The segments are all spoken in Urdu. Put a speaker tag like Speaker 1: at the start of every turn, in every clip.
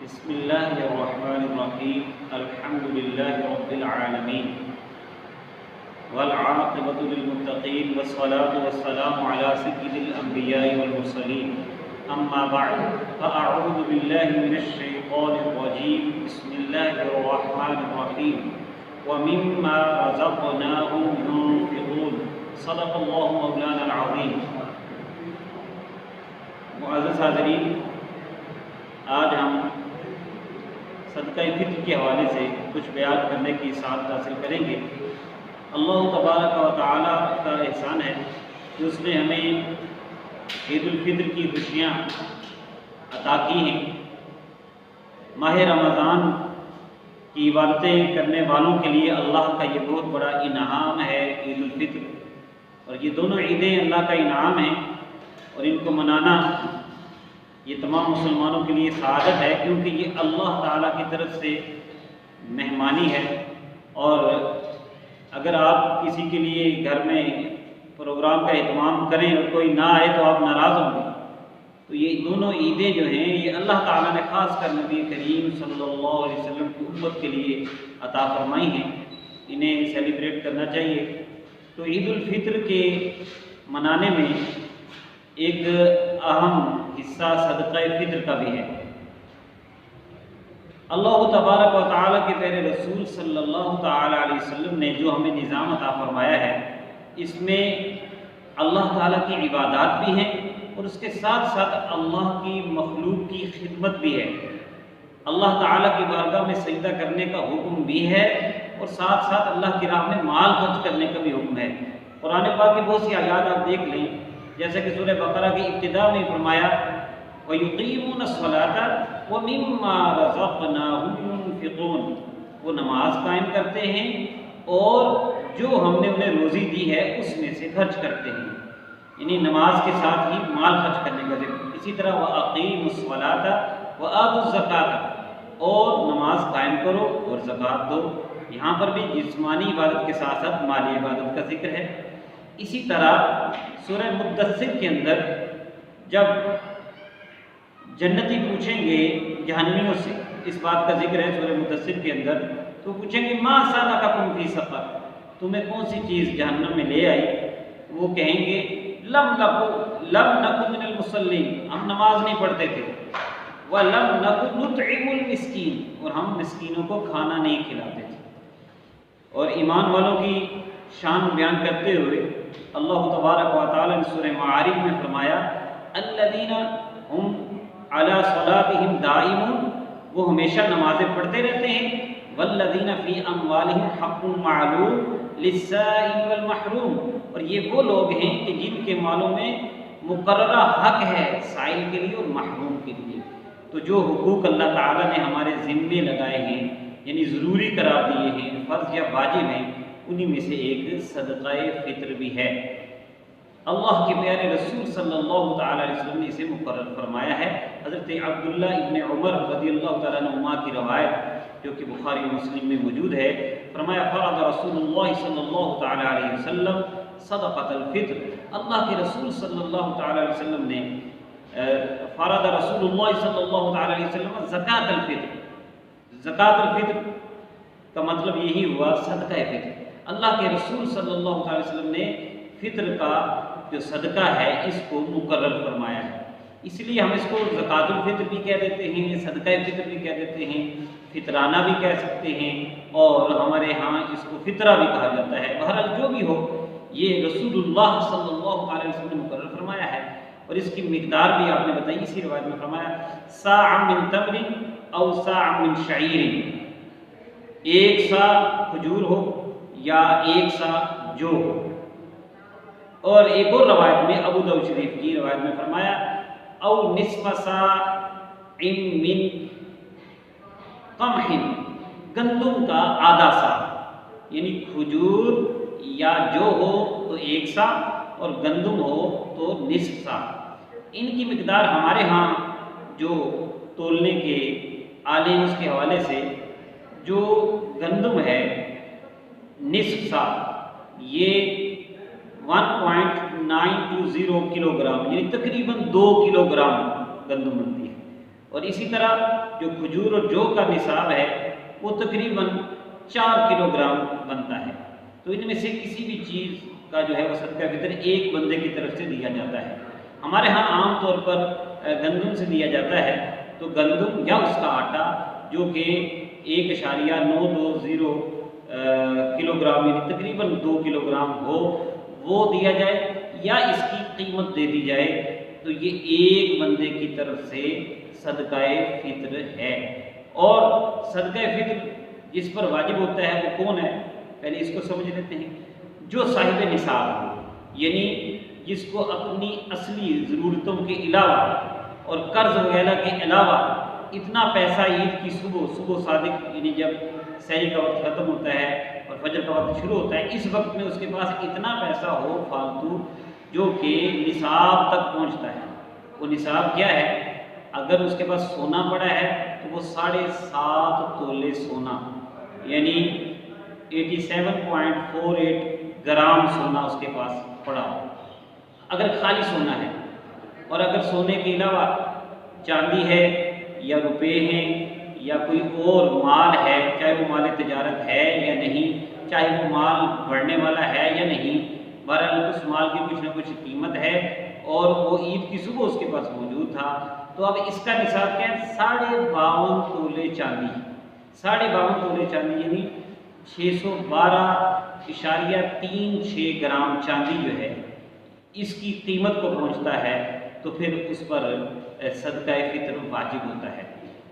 Speaker 1: بسم اللہ الرحمن الرحیم الحمد للہ رب العالمین والعاقبۃ للمتقین والصلاة والسلام علی سید الانبیاء والمرسلین اما بعد فاعوذ باللہ من الشیطان الرجیم بسم اللہ الرحمن الرحیم ومما رزقناهم ينفقون صدق اللہ مولانا العظیم۔ معزز حاضرین، آج ہم صدقہ فطر کے حوالے سے کچھ بیان کرنے کی سعادت حاصل کریں گے۔ اللہ تبارک و تعالیٰ کا احسان ہے کہ اس نے ہمیں عید الفطر کی خوشیاں عطا کی ہیں۔ ماہ رمضان کی عبادتیں کرنے والوں کے لیے اللہ کا یہ بہت بڑا انعام ہے عید الفطر، اور یہ دونوں عیدیں اللہ کا انعام ہیں، اور ان کو منانا یہ تمام مسلمانوں کے لیے سعادت ہے، کیونکہ یہ اللہ تعالیٰ کی طرف سے مہمانی ہے۔ اور اگر آپ کسی کے لیے گھر میں پروگرام کا اہتمام کریں اور کوئی نہ آئے تو آپ ناراض ہوں گے، تو یہ دونوں عیدیں جو ہیں یہ اللہ تعالیٰ نے خاص کر نبی کریم صلی اللہ علیہ وسلم کی امت کے لیے عطا فرمائی ہیں، انہیں سیلیبریٹ کرنا چاہیے۔ تو عید الفطر کے منانے میں ایک اہم حصہ صدقہ فطر کا بھی ہے۔ اللہ تبارک و تعالیٰ کے پیارے رسول صلی اللہ تعالیٰ علیہ وسلم نے جو ہمیں نظام عطا فرمایا ہے، اس میں اللہ تعالیٰ کی عبادات بھی ہیں، اور اس کے ساتھ ساتھ اللہ کی مخلوق کی خدمت بھی ہے۔ اللہ تعالیٰ کی بارگاہ میں سجدہ کرنے کا حکم بھی ہے، اور ساتھ ساتھ اللہ کی راہ میں مال خرچ کرنے کا بھی حکم ہے۔ قرآن پاک کی بہت سی آیات آپ دیکھ لیں، جیسے کہ سورہ بقرہ کی ابتدا میں فرمایا وَيُقِيمُونَ الصَّلَاةَ وَمِمَّا رَزَقْنَاهُمْ يُنْفِقُونَ، وہ نماز قائم کرتے ہیں اور جو ہم نے انہیں روزی دی ہے اس میں سے خرچ کرتے ہیں، یعنی نماز کے ساتھ ہی مال خرچ کرنے کا ذکر۔ اسی طرح وَأَقِيمُوا الصَّلَاةَ وَآتُوا الزَّكَاةَ، اور نماز قائم کرو اور زکوٰۃ دو۔ یہاں پر بھی جسمانی عبادت کے ساتھ ساتھ مالی عبادت کا ذکر ہے۔ اسی طرح سورہ مدثر کے اندر جب جنتی پوچھیں گے جہنمیوں سے، اس بات کا ذکر ہے سورہ مدثر کے اندر، تو پوچھیں گے ما سلککم فی سقر، تمہیں کون سی چیز جہنم میں لے آئی؟ وہ کہیں گے لم نکن من المصلین، ہم نماز نہیں پڑھتے تھے، ولم نکن نطعم المسکین، اور ہم مسکینوں کو کھانا نہیں کھلاتے تھے۔ اور ایمان والوں کی شان بیان کرتے ہوئے اللہ تبارک و تعالیٰ نے سورہ معارج میں فرمایا الذین ہم علی صلاتہم دائمون، وہ ہمیشہ نمازیں پڑھتے رہتے ہیں، والذین فی اموالہم حق معلوم للسائل والمحروم، اور یہ وہ لوگ ہیں کہ جن کے مالوں میں مقررہ حق ہے سائل کے لیے اور محروم کے لیے۔ تو جو حقوق اللہ تعالیٰ نے ہمارے ذمے لگائے ہیں، یعنی ضروری قرار دیے ہیں، فرض یا واجب ہیں، انہی میں سے ایک صدقہ فطر بھی ہے۔ اللہ کے پیارے رسول صلی اللہ تعالیٰ علیہ وسلم نے اسے مقرر فرمایا ہے۔ حضرت عبداللہ ابن عمر رضی اللہ تعالیٰ عنہما کی روایت جو کہ بخاری و مسلم میں موجود ہے، فرمایا فرض رسول اللہ صلی اللہ تعالیٰ علیہ وسلم صدقۃ الفطر، اللہ کے رسول صلی اللہ تعالیٰ علیہ وسلم نے فرض رسول اللہ صلی اللہ تعالیٰ علیہ وسلم زکوٰۃ الفطر۔ زکوٰۃ الفطر کا مطلب یہی ہوا صدقہ فطر۔ اللہ کے رسول صلی اللہ علیہ وسلم نے فطر کا جو صدقہ ہے اس کو مقرر فرمایا ہے، اس لیے ہم اس کو زکوٰۃ الفطر بھی کہہ دیتے ہیں، صدقہ فطر بھی کہہ دیتے ہیں، فطرانہ بھی کہہ سکتے ہیں، اور ہمارے ہاں اس کو فطرہ بھی کہا جاتا ہے۔ بہرحال جو بھی ہو، یہ رسول اللہ صلی اللہ علیہ وسلم نے مقرر فرمایا ہے، اور اس کی مقدار بھی آپ نے بتائی، اسی روایت میں فرمایا صاع من تمر او صاع من شعیر، ایک سا کھجور ہو یا ایک سا جو ہو۔ اور ایک اور روایت میں ابو داؤد شریف کی روایت میں فرمایا او نصف صاع من قمح، گندم کا آدھا سا، یعنی کھجور یا جو ہو تو ایک سا اور گندم ہو تو نصف سا۔ ان کی مقدار ہمارے ہاں جو تولنے کے آلے ہیں اس کے حوالے سے جو گندم ہے نصف سا، یہ 1.920 کلو گرام، یعنی تقریباً 2 کلو گرام گندم بنتی ہے، اور اسی طرح جو کھجور اور جو کا نصاب ہے وہ تقریباً 4 کلو گرام بنتا ہے۔ تو ان میں سے کسی بھی چیز کا جو ہے وہ صدقہ فطر ایک بندے کی طرف سے دیا جاتا ہے۔ ہمارے ہاں عام طور پر گندم سے دیا جاتا ہے، تو گندم یا اس کا آٹا جو کہ 1.920 کلو گرام یعنی تقریباً 2 کلو گرام ہو وہ دیا جائے، یا اس کی قیمت دے دی جائے، تو یہ ایک بندے کی طرف سے صدقہ فطر ہے۔ اور صدقہ فطر جس پر واجب ہوتا ہے وہ کون ہے؟ پہلے اس کو سمجھ لیتے ہیں۔ جو صاحب نصاب ہو، یعنی جس کو اپنی اصلی ضرورتوں کے علاوہ اور قرض وغیرہ کے علاوہ اتنا پیسہ عید کی صبح صادق یعنی جب سحری کا وقت ختم ہوتا ہے اور فجر کا وقت شروع ہوتا ہے، اس وقت میں اس کے پاس اتنا پیسہ ہو فالتو جو کہ نصاب تک پہنچتا ہے۔ وہ نصاب کیا ہے؟ اگر اس کے پاس سونا پڑا ہے تو وہ 7.5 تولے سونا یعنی 87.48 گرام سونا اس کے پاس پڑا ہو، اگر خالی سونا ہے۔ اور اگر سونے کے علاوہ چاندی ہے یا روپے ہیں یا کوئی اور مال ہے، چاہے وہ مال تجارت ہے یا نہیں، چاہے وہ مال بڑھنے والا ہے یا نہیں، بہرحال اس مال کی کچھ نہ کچھ قیمت ہے اور وہ عید کی صبح اس کے پاس موجود تھا، تو اب اس کا نصاب کیا ہے؟ 52.5 تولے چاندی۔ 52.5 تولے چاندی یعنی 612.36 گرام چاندی جو ہے اس کی قیمت کو پہنچتا ہے، تو پھر اس پر صدقہ فطر واجب ہوتا ہے۔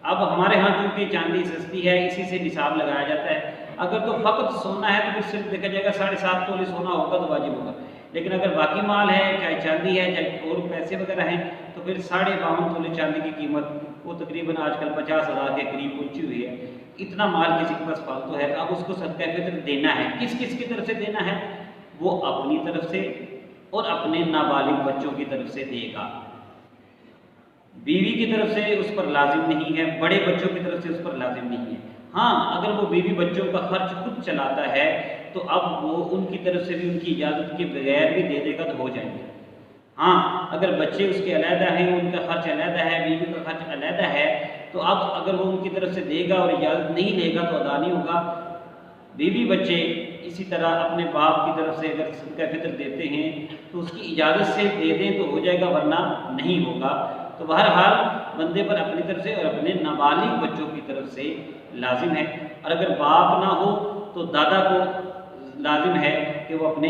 Speaker 1: اب ہمارے ہاں چونکہ چاندی سستی ہے، اسی سے نصاب لگایا جاتا ہے۔ اگر تو فقط سونا ہے تو پھر صرف دیکھا جائے گا 7.5 تولے سونا ہوگا تو واجب ہوگا، لیکن اگر باقی مال ہے، چاہے چاندی ہے چاہے اور پیسے وغیرہ ہیں، تو پھر 52.5 تولے چاندی کی قیمت وہ تقریباً آج کل 50,000 کے قریب پہنچی ہوئی ہے۔ اتنا مال کسی کے پاس فالتو ہے، اب اس کو صدقہ فطر دینا ہے۔ کس کس کی طرف سے دینا ہے؟ وہ اپنی طرف سے اور اپنے نابالغ بچوں کی طرف سے دے گا۔ بیوی کی طرف سے اس پر لازم نہیں ہے، بڑے بچوں کی طرف سے اس پر لازم نہیں ہے۔ ہاں اگر وہ بیوی بچوں کا خرچ خود چلاتا ہے تو اب وہ ان کی طرف سے بھی ان کی اجازت کے بغیر بھی دے دے گا تو ہو جائیں گے۔ ہاں اگر بچے اس کے علیحدہ ہیں، ان کا خرچ علیحدہ ہے، بیوی کا خرچ علیحدہ ہے، تو اب اگر وہ ان کی طرف سے دے گا اور اجازت نہیں لے گا تو ادا نہیں ہوگا۔ بیوی بچے اسی طرح اپنے باپ کی طرف سے اگر صدقہ فطر دیتے ہیں تو اس کی اجازت سے دے دیں تو ہو جائے گا، ورنہ نہیں ہوگا۔ تو بہرحال بندے پر اپنی طرف سے اور اپنے نابالغ بچوں کی طرف سے لازم ہے، اور اگر باپ نہ ہو تو دادا کو لازم ہے کہ وہ اپنے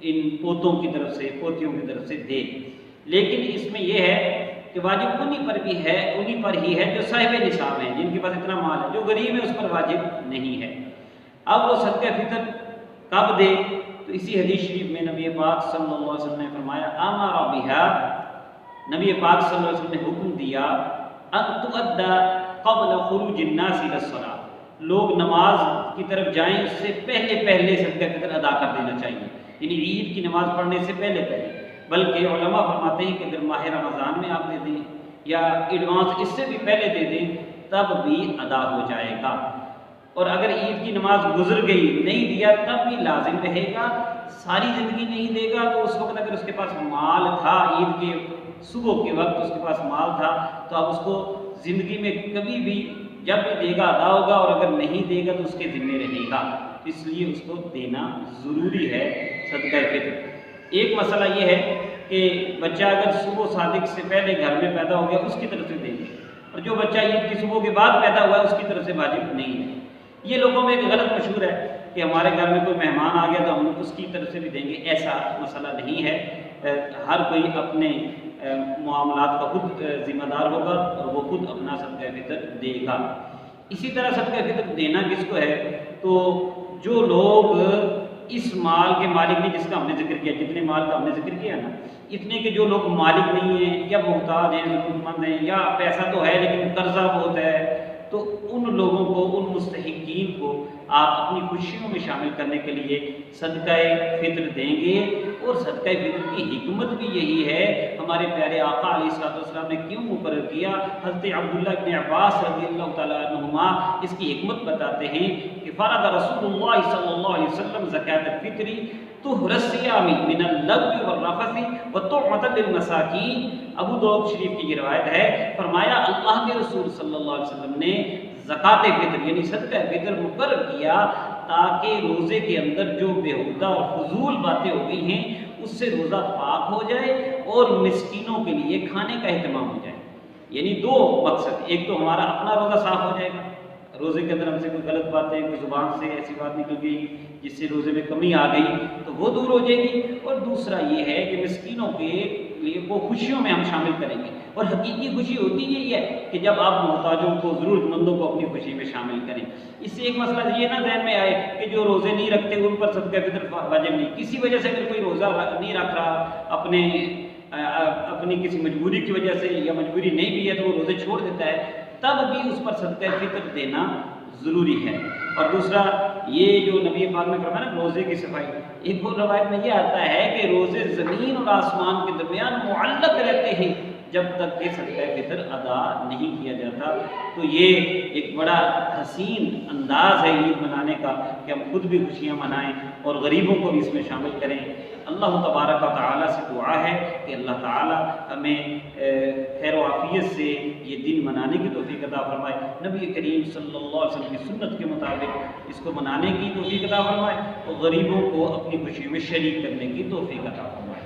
Speaker 1: ان پوتوں کی طرف سے پوتیوں کی طرف سے دے۔ لیکن اس میں یہ ہے کہ واجب انہی پر بھی ہے، انہی پر ہی ہے جو صاحب نصاب ہیں، جن کے پاس اتنا مال ہے۔ جو غریب ہے اس پر واجب نہیں ہے۔ اب وہ صدقہ فطر کب دے؟ تو اسی حدیث شریف میں نبی پاک صلی اللہ علیہ وسلم نے فرمایا امر بہا، نبی پاک صلی اللہ علیہ وسلم نے حکم دیا ان تؤدى قبل خروج الناس الى الصلاة، لوگ نماز کی طرف جائیں اس سے پہلے صدقہ فطر ادا کر دینا چاہیے، یعنی عید کی نماز پڑھنے سے پہلے۔ بلکہ علماء فرماتے ہیں کہ اگر ماہ رمضان میں آپ دے دیں یا ایڈوانس اس سے بھی پہلے دے دیں تب بھی ادا ہو جائے گا، اور اگر عید کی نماز گزر گئی نہیں دیا تب بھی لازم رہے گا۔ ساری زندگی نہیں دے گا تو اس وقت اگر اس کے پاس مال تھا، عید کے صبح کے وقت اس کے پاس مال تھا، تو اب اس کو زندگی میں کبھی بھی جب بھی دے گا ادا ہوگا، اور اگر نہیں دے گا تو اس کے ذمہ رہے گا، اس لیے اس کو دینا ضروری ہے صدقہ فطر۔ ایک مسئلہ یہ ہے کہ بچہ اگر صبح صادق سے پہلے گھر میں پیدا ہو گیا اس کی طرف سے دیں گے، اور جو بچہ عید کی صبح کے بعد پیدا ہوا ہے اس کی طرف سے واجب نہیں ہے۔ یہ لوگوں میں ایک غلط مشہور ہے کہ ہمارے گھر میں کوئی مہمان آ گیا تو ہم اس کی طرف سے بھی دیں گے، ایسا مسئلہ نہیں ہے۔ ہر کوئی اپنے معاملات کا خود ذمہ دار ہوگا اور وہ خود اپنا صدقہ فطر دے گا۔ اسی طرح صدقہ فطر دینا کس کو ہے؟ تو جو لوگ اس مال کے مالک نہیں، جس کا ہم نے ذکر کیا، جتنے مال کا ہم نے ذکر کیا نا، اتنے کے جو لوگ مالک نہیں ہیں یا محتاج ہیں، ضرورت مند ہیں، یا پیسہ تو ہے لیکن قرضہ بہت ہے، تو ان لوگوں کو، ان مستحقین کو آپ اپنی خوشیوں میں شامل کرنے کے لیے صدقہ فطر دیں گے۔ اور صدقہ فطر کی حکمت بھی یہی ہے، ہمارے پیارے آقا علیہ السلام نے کیوں مقرر کیا؟ حضرت عبداللہ بن عباس رضی اللہ تعالیٰ عنہما اس کی حکمت بتاتے ہیں کہ فرض رسول اللہ صلی اللہ علیہ وسلم زکوٰۃ الفطر طہر الصیام من اللغو والرفث وطعمۃ للمساکین۔ ابو داؤد شریف کی یہ روایت ہے، فرمایا اللہ کے رسول صلی اللہ علیہ وسلم نے زکوٰۃ فطر یعنی صدقہ فطر مقرر کیا تاکہ روزے کے اندر جو بیہودہ اور فضول باتیں ہو گئی ہیں اس سے روزہ پاک ہو جائے اور مسکینوں کے لیے کھانے کا اہتمام ہو جائے۔ یعنی دو مقصد، ایک تو ہمارا اپنا روزہ صاف ہو جائے گا، روزے کے اندر ہم سے کوئی غلط باتیں، کوئی زبان سے ایسی بات نکل گئی جس سے روزے میں کمی آ گئی تو وہ دور ہو جائے گی، اور دوسرا یہ ہے کہ مسکینوں کے لیے وہ خوشیوں میں ہم شامل کریں گے، اور حقیقی خوشی ہوتی یہی ہے کہ جب آپ محتاجوں کو، ضرورت مندوں کو اپنی خوشی میں شامل کریں۔ اس سے ایک مسئلہ یہ نہ ذہن میں آئے کہ جو روزے نہیں رکھتے ان پر صدقہ فطر واجب نہیں، کسی وجہ سے اگر کوئی روزہ نہیں رکھ رہا، اپنی کسی مجبوری کی وجہ سے، یا مجبوری نہیں بھی ہے تو وہ روزے چھوڑ دیتا ہے، تب بھی اس پر صدقہ فطر دینا ضروری ہے۔ اور دوسرا یہ جو نبی پاک نے فرمایا نا روزے کی صفائی، ایک اور روایت میں یہ آتا ہے کہ روزے زمین اور آسمان کے درمیان معلق رہتے ہیں جب تک کہ صدقہ فطر ادا نہیں کیا جاتا۔ تو یہ ایک بڑا حسین انداز ہے عید منانے کا کہ ہم خود بھی خوشیاں منائیں اور غریبوں کو بھی اس میں شامل کریں۔ اللہ تبارک و تعالیٰ سے دعا ہے کہ اللہ تعالیٰ ہمیں خیر و عافیت سے یہ دن منانے کی توفیق عطا فرمائے، نبی کریم صلی اللہ علیہ وسلم کی سنت کے مطابق اس کو منانے کی توفیق عطا فرمائے، اور غریبوں کو اپنی خوشی میں شریک کرنے کی توفیق عطا فرمائے۔